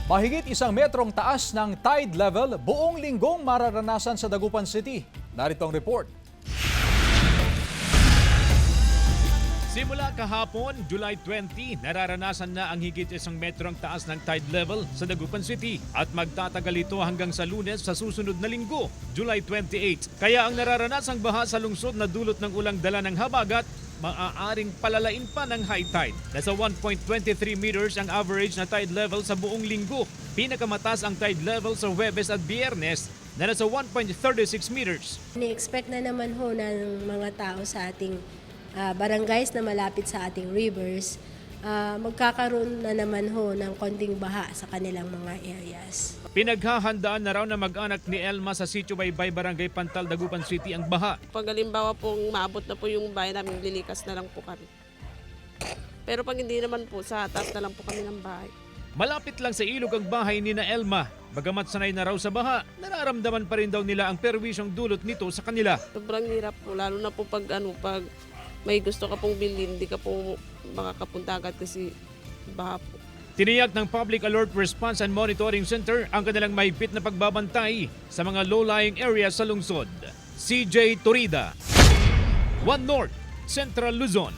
Mahigit 1 metrong taas ng tide level buong linggong mararanasan sa Dagupan City. Narito ang report. Simula kahapon, July 20, nararanasan na ang higit 1 metrong taas ng tide level sa Dagupan City at magtatagal ito hanggang sa Lunes sa susunod na linggo, July 28. Kaya ang nararanasang baha sa lungsod na dulot ng ulang dala ng habagat, maaaring palalain pa ng high tide. Nasa 1.23 meters ang average na tide level sa buong linggo. Pinakamataas ang tide level sa Huwebes at Biyernes na nasa 1.36 meters. Ni-expect na naman ho ng mga tao sa ating barangays na malapit sa ating rivers, magkakaroon na naman ho ng konting baha sa kanilang mga areas. Pinaghahandaan na raw na mag-anak ni Elma sa Sitio Baybay, Barangay Pantal, Dagupan City ang baha. Pag halimbawa pong maabot na po yung bahay namin, lilikas na lang po kami. Pero pag hindi naman po, sa taas na lang po kami ng bahay. Malapit lang sa ilog ang bahay ni na Elma. Bagamat sanay na raw sa baha, nararamdaman pa rin daw nila ang perwisyong dulot nito sa kanila. Sobrang hirap po, lalo na po pag may gusto ka pong bilhin, hindi ka po makakapunta agad kasi baha po. Tiniyak ng Public Alert Response and Monitoring Center ang kanilang mahigpit na pagbabantay sa mga low-lying areas sa lungsod. CJ Torida, One North, Central Luzon.